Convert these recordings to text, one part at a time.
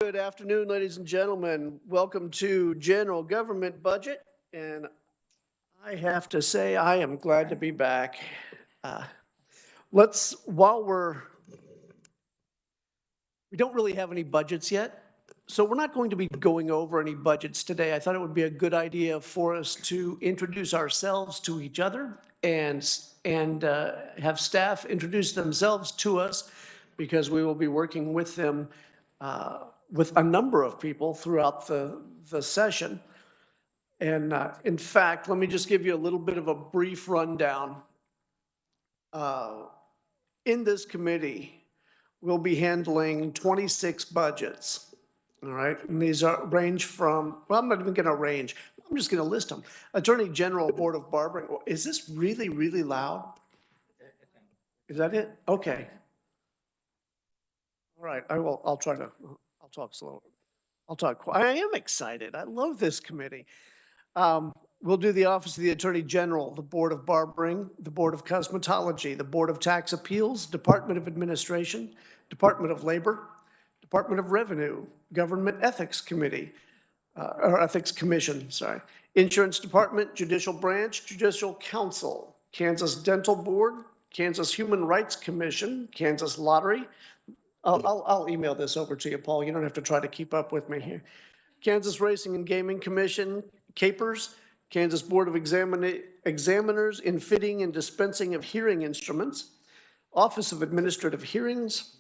Good afternoon, ladies and gentlemen. Welcome to General Government Budget. And I have to say, I am glad to be back. Uh, we don't really have any budgets yet. So we're not going to be going over any budgets today. I thought it would be a good idea for us to introduce ourselves to each other and have staff introduce themselves to us because we will be working with them with a number of people throughout the session. And in fact, let me just give you a little bit of a brief rundown. In this committee, we'll be handling 26 budgets. All right, and these range from, well, I'm not even going to range. I'm just going to list them. Attorney General, Board of Barbering. Is this really, really loud? Is that it? Okay. All right, I'll talk slow. I am excited. I love this committee. We'll do the Office of the Attorney General, the Board of Barbering, the Board of Cosmetology, the Board of Tax Appeals, Department of Administration, Department of Labor, Department of Revenue, Government Ethics Committee, or Ethics Commission, sorry, Insurance Department, Judicial Branch, Judicial Council, Kansas Dental Board, Kansas Human Rights Commission, Kansas Lottery. I'll email this over to you, Paul. You don't have to try to keep up with me here. Kansas Racing and Gaming Commission, Capers, Kansas Board of Examiners in Fitting and Dispensing of Hearing Instruments, Office of Administrative Hearings,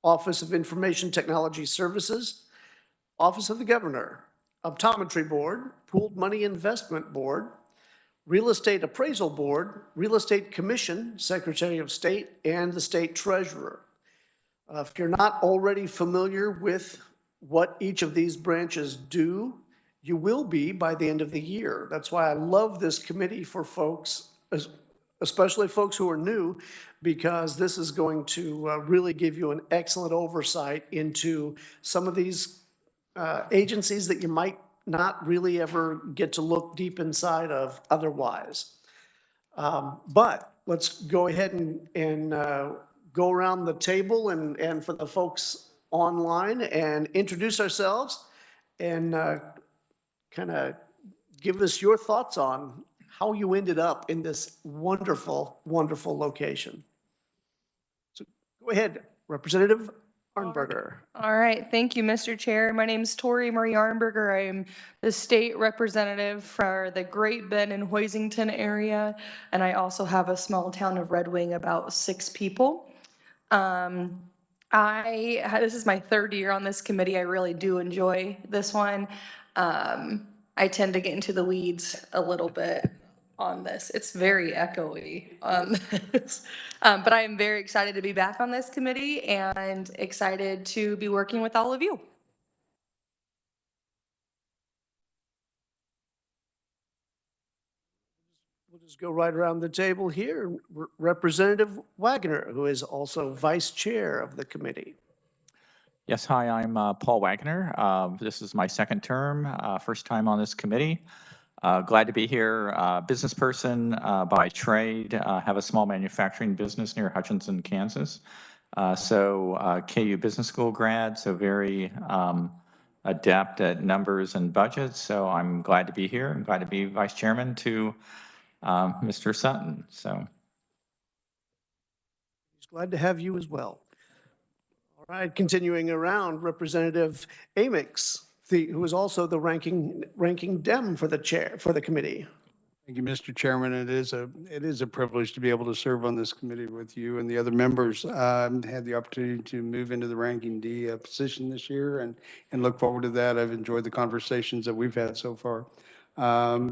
Office of Information Technology Services, Office of the Governor, Optometry Board, Pooled Money Investment Board, Real Estate Appraisal Board, Real Estate Commission, Secretary of State, and the State Treasurer. If you're not already familiar with what each of these branches do, you will be by the end of the year. That's why I love this committee for folks, especially folks who are new, because this is going to really give you an excellent oversight into some of these agencies that you might not really ever get to look deep inside of otherwise. But let's go ahead and go around the table and for the folks online and introduce ourselves and kind of give us your thoughts on how you ended up in this wonderful, wonderful location. So go ahead, Representative Arnberger. All right, thank you, Mr. Chair. My name is Tori Marie Arnberger. I am the state representative for the Great Bend and Hoisington area, and I also have a small town of Red Wing, about 6 people. This is my 3rd year on this committee. I really do enjoy this one. I tend to get into the weeds a little bit on this. It's very echoey on this. But I am very excited to be back on this committee and excited to be working with all of you. We'll just go right around the table here. Representative Wagner, who is also vice chair of the committee. Yes, hi, I'm Paul Wagner. This is my 2nd term, first time on this committee. Glad to be here. Business person by trade, have a small manufacturing business near Hutchinson, Kansas. KU Business School grad, so very adept at numbers and budgets. So I'm glad to be here. I'm glad to be vice chairman to Mr. Sutton. So he's glad to have you as well. All right, continuing around, Representative Amix, who is also the ranking Dem for the committee. Thank you, Mr. Chairman. It is a privilege to be able to serve on this committee with you and the other members. Had the opportunity to move into the ranking D position this year and look forward to that. I've enjoyed the conversations that we've had so far.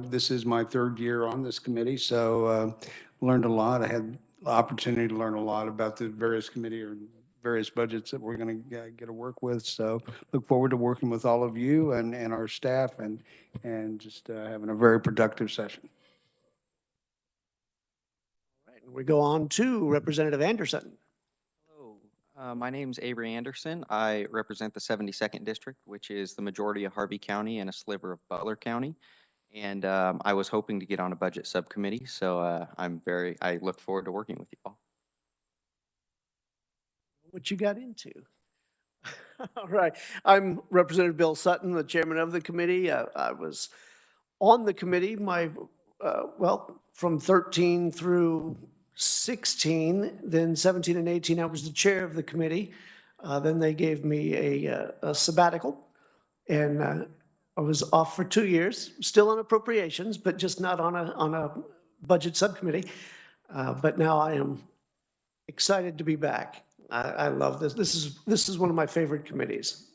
This is my 3rd year on this committee, so learned a lot. I had the opportunity to learn a lot about the various committee or various budgets that we're going to get to work with. So look forward to working with all of you and our staff and just having a very productive session. We go on to Representative Anderson. Hello, my name is Avery Anderson. I represent the 72nd District, which is the majority of Harvey County and a sliver of Butler County. And I was hoping to get on a budget subcommittee, so I look forward to working with you all. What you got into? All right. I'm Representative Bill Sutton, the chairman of the committee. I was on the committee, well, from 13 through 16, then 17 and 18, I was the chair of the committee. Then they gave me a sabbatical, and I was off for 2 years, still on appropriations, but just not on a budget subcommittee. But now I am excited to be back. I love this. This is one of my favorite committees.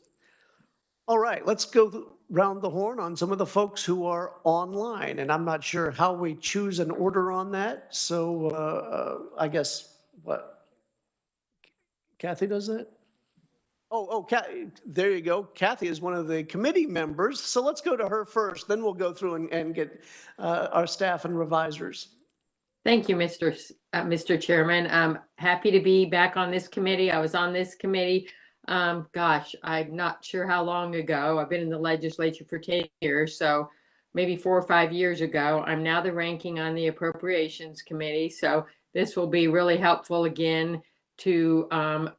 All right, let's go round the horn on some of the folks who are online, and I'm not sure how we choose an order on that. So I guess what? Kathy does that? Oh, there you go. Kathy is one of the committee members. So let's go to her first, then we'll go through and get our staff and revisers. Thank you, Mr. Chairman. I'm happy to be back on this committee. I was on this committee, gosh, I'm not sure how long ago. I've been in the legislature for 10 years, so maybe 4 or 5 years ago. I'm now the ranking on the Appropriations Committee, so this will be really helpful again to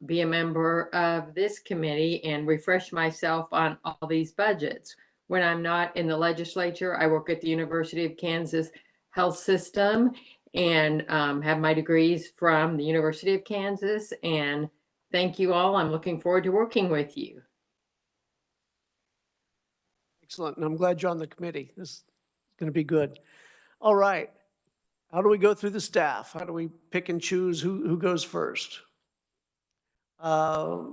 be a member of this committee and refresh myself on all these budgets. When I'm not in the legislature, I work at the University of Kansas Health System and have my degrees from the University of Kansas. And thank you all. I'm looking forward to working with you. Excellent, and I'm glad you're on the committee. This is going to be good. All right, how do we go through the staff? How do we pick and choose who goes first? I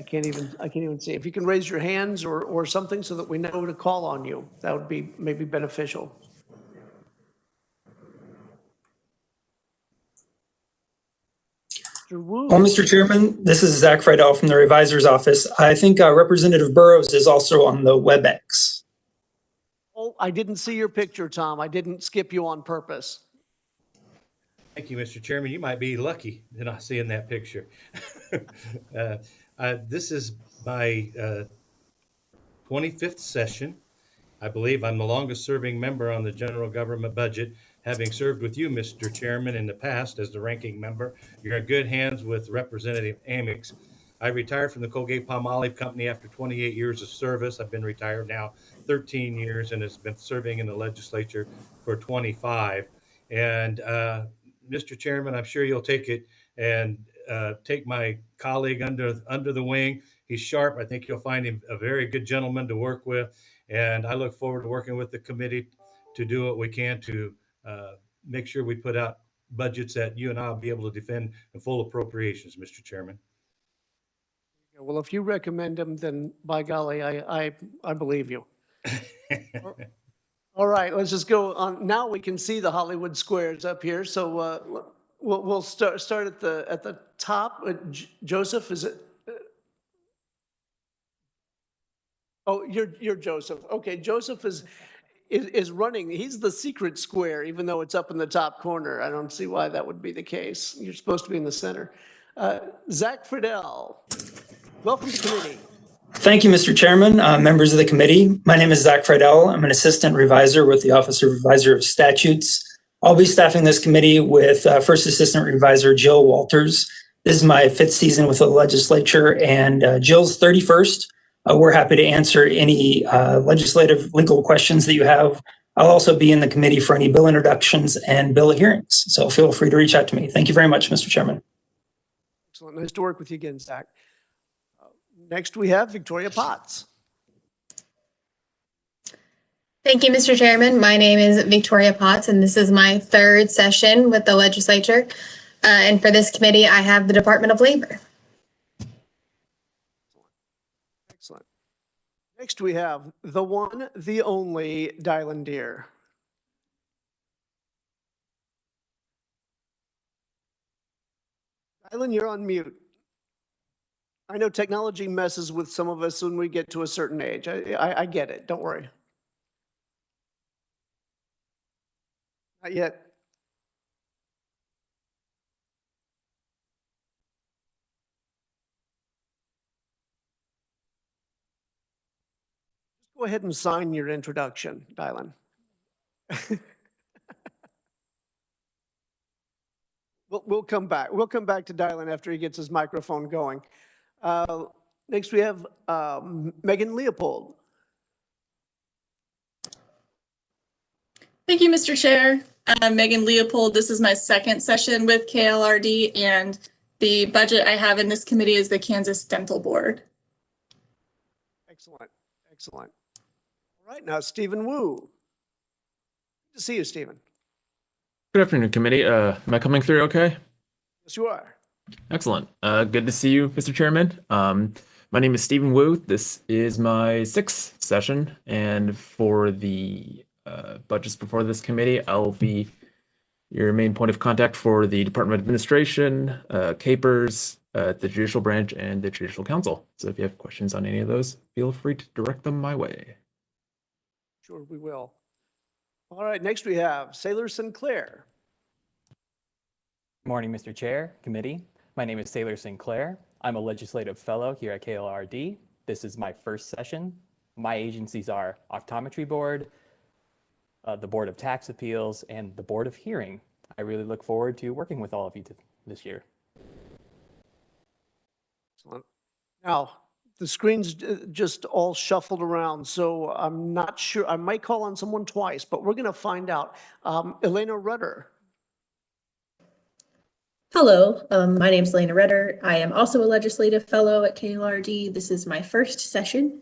can't even see. If you can raise your hands or something so that we know to call on you, that would be maybe beneficial. Mr. Wu. Well, Mr. Chairman, this is Zach Friedel from the Revisor's Office. I think Representative Burrows is also on the WebEx. Oh, I didn't see your picture, Tom. I didn't skip you on purpose. Thank you, Mr. Chairman. You might be lucky that I see in that picture. This is my 25th session. I believe I'm the longest serving member on the general government budget, having served with you, Mr. Chairman, in the past as the ranking member. You're in good hands with Representative Amix. I retired from the Colgate-Palmolive Company after 28 years of service. I've been retired now 13 years and has been serving in the legislature for 25. And Mr. Chairman, I'm sure you'll take it and take my colleague under the wing. He's sharp. I think you'll find him a very good gentleman to work with. And I look forward to working with the committee to do what we can to make sure we put out budgets that you and I will be able to defend in full appropriations, Mr. Chairman. Well, if you recommend him, then by golly, I believe you. All right, let's just go on. Now we can see the Hollywood squares up here. So we'll start at the top. Joseph, is it? Oh, you're Joseph. Okay, Joseph is running. He's the secret square, even though it's up in the top corner. I don't see why that would be the case. You're supposed to be in the center. Zach Friedel, welcome to committee. Thank you, Mr. Chairman, members of the committee. My name is Zach Friedel. I'm an assistant revisor with the Office of Revisor of Statutes. I'll be staffing this committee with First Assistant Revisor Jill Walters. This is my 5th season with the legislature and Jill's 31st. We're happy to answer any legislative legal questions that you have. I'll also be in the committee for any bill introductions and bill hearings. So feel free to reach out to me. Thank you very much, Mr. Chairman. Excellent. Nice to work with you again, Zach. Next, we have Victoria Potts. Thank you, Mr. Chairman. My name is Victoria Potts, and this is my 3rd session with the legislature. And for this committee, I have the Department of Labor. Excellent. Next, we have the one, the only Dylan Deere. Dylan, you're on mute. I know technology messes with some of us when we get to a certain age. I get it. Don't worry. Not yet. Just go ahead and sign your introduction, Dylan. We'll come back. We'll come back to Dylan after he gets his microphone going. Next, we have Megan Leopold. Thank you, Mr. Chair. I'm Megan Leopold. This is my second session with KLRD, and the budget I have in this committee is the Kansas Dental Board. Excellent, excellent. All right, now Stephen Wu. Good to see you, Stephen. Good afternoon, committee. Am I coming through okay? Yes, you are. Excellent. Good to see you, Mr. Chairman. My name is Stephen Wu. This is my sixth session, and for the budgets before this committee, I'll be your main point of contact for the Department of Administration, CAPERS, the Judicial Branch, and the Judicial Council. So if you have questions on any of those, feel free to direct them my way. Sure, we will. All right, next we have Saylor Sinclair. Good morning, Mr. Chair, committee. My name is Saylor Sinclair. I'm a legislative fellow here at KLRD. This is my first session. My agencies are Optometry Board, the Board of Tax Appeals, and the Board of Hearing. I really look forward to working with all of you this year. Excellent. Now, the screen's just all shuffled around, so I'm not sure. I might call on someone twice, but we're going to find out. Elena Rudder. Hello, my name is Elena Rudder. I am also a legislative fellow at KLRD. This is my first session,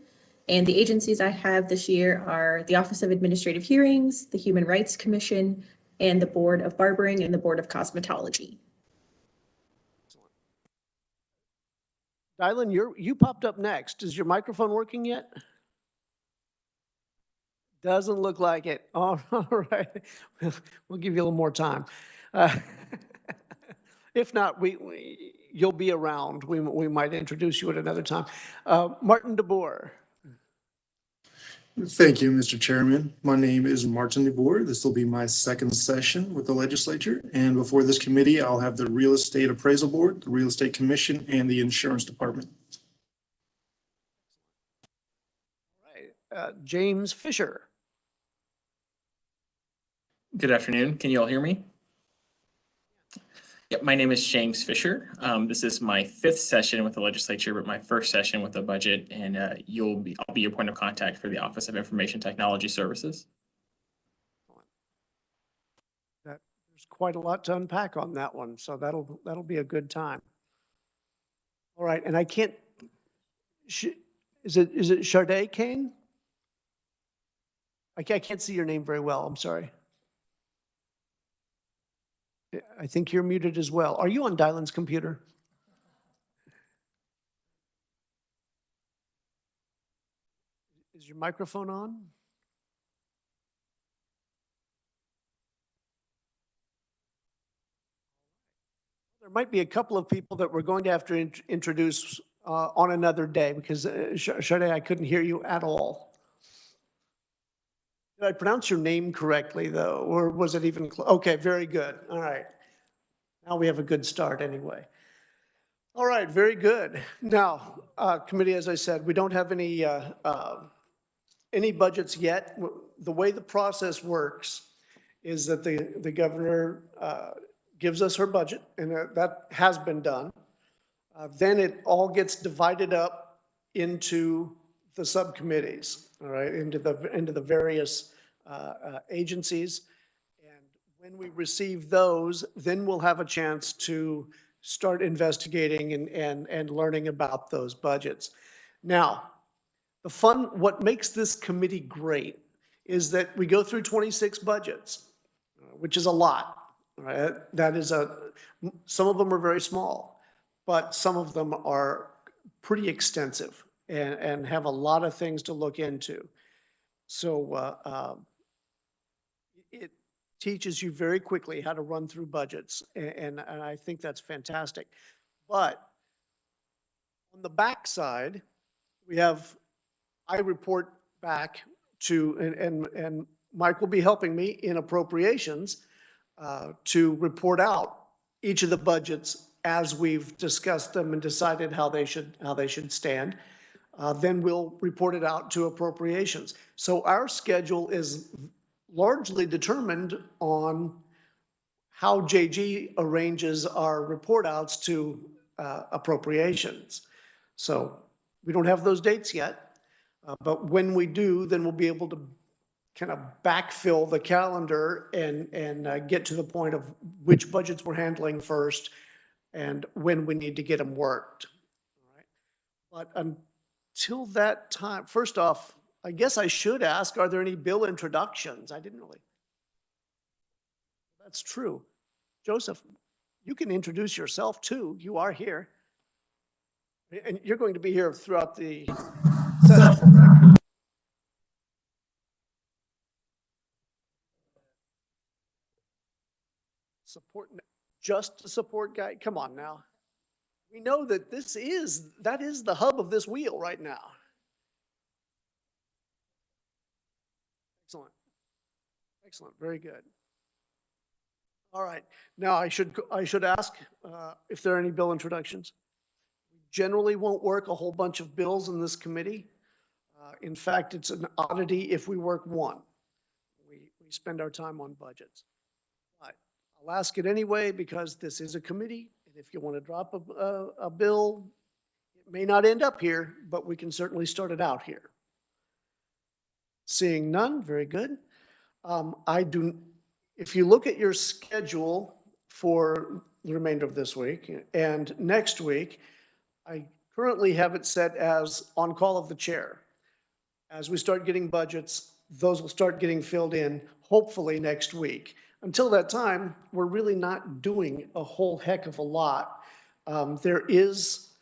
and the agencies I have this year are the Office of Administrative Hearings, the Human Rights Commission, and the Board of Barbering and the Board of Cosmetology. Dylan, you popped up next. Is your microphone working yet? Doesn't look like it. All right. We'll give you a little more time. If not, you'll be around. We might introduce you at another time. Martin DeBoer. Thank you, Mr. Chairman. My name is Martin DeBoer. This will be my second session with the legislature. And before this committee, I'll have the Real Estate Appraisal Board, the Real Estate Commission, and the Insurance Department. All right. James Fisher. Good afternoon. Can you all hear me? Yep, my name is James Fisher. This is my fifth session with the legislature, but my first session with the budget, and I'll be your point of contact for the Office of Information Technology Services. There's quite a lot to unpack on that one, so that'll be a good time. All right, and I can't. Is it Charday Kane? I can't see your name very well. I'm sorry. I think you're muted as well. Are you on Dylan's computer? Is your microphone on? There might be a couple of people that we're going to have to introduce on another day because, Sade, I couldn't hear you at all. Did I pronounce your name correctly, though, or was it even close? Okay, very good. All right. Now we have a good start anyway. All right, very good. Now, committee, as I said, we don't have any budgets yet. The way the process works is that the governor gives us her budget, and that has been done. Then it all gets divided up into the subcommittees, all right, into the various agencies. And when we receive those, then we'll have a chance to start investigating and learning about those budgets. Now, what makes this committee great is that we go through 26 budgets, which is a lot, right? Some of them are very small, but some of them are pretty extensive and have a lot of things to look into. So it teaches you very quickly how to run through budgets, and I think that's fantastic. But on the back side, I report back to, and Mike will be helping me in appropriations to report out each of the budgets as we've discussed them and decided how they should stand. Then we'll report it out to appropriations. So our schedule is largely determined on how JG arranges our report outs to appropriations. So we don't have those dates yet, but when we do, then we'll be able to kind of backfill the calendar and get to the point of which budgets we're handling first and when we need to get them worked. All right. But until that time, first off, I guess I should ask, are there any bill introductions? I didn't really. That's true. Joseph, you can introduce yourself too. You are here. And you're going to be here throughout the session, correct? Support, just a support guy? Come on now. We know that that is the hub of this wheel right now. Excellent. Excellent. Very good. All right. Now I should ask if there are any bill introductions. We generally won't work a whole bunch of bills in this committee. In fact, it's an oddity if we work one. We spend our time on budgets. But I'll ask it anyway because this is a committee. And if you want to drop a bill, it may not end up here, but we can certainly start it out here. Seeing none, very good. If you look at your schedule for the remainder of this week and next week, I currently have it set as on call of the chair. As we start getting budgets, those will start getting filled in, hopefully next week. Until that time, we're really not doing a whole heck of a lot. There is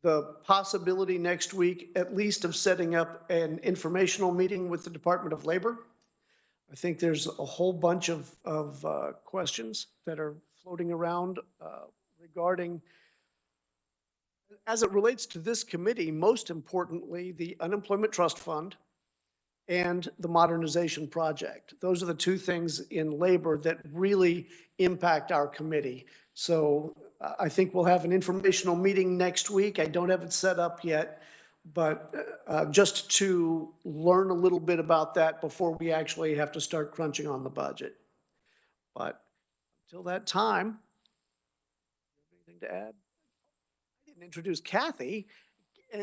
the possibility next week, at least, of setting up an informational meeting with the Department of Labor. I think there's a whole bunch of questions that are floating around regarding, as it relates to this committee, most importantly, the Unemployment Trust Fund and the modernization project. Those are the two things in labor that really impact our committee. So I think we'll have an informational meeting next week. I don't have it set up yet, but just to learn a little bit about that before we actually have to start crunching on the budget. But until that time, anything to add? I didn't introduce Kathy.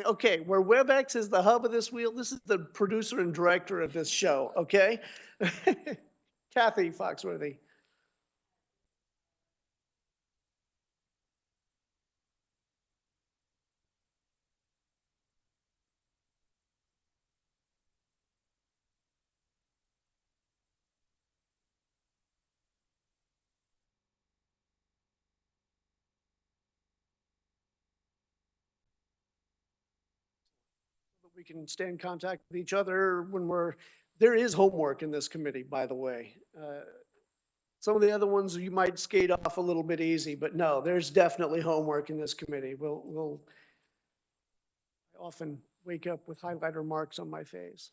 Okay, where WebEx is the hub of this wheel, this is the producer and director of this show, okay? Kathy Foxworthy. We can stay in contact with each other when there is homework in this committee, by the way. Some of the other ones you might skate off a little bit easy, but no, there's definitely homework in this committee. I often wake up with highlighter marks on my face.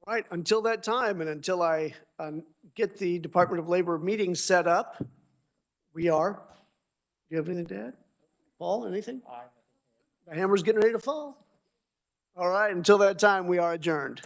All right, until that time and until I get the Department of Labor meeting set up, do you have anything to add? Paul, anything? The hammer's getting ready to fall. All right, until that time, we are adjourned.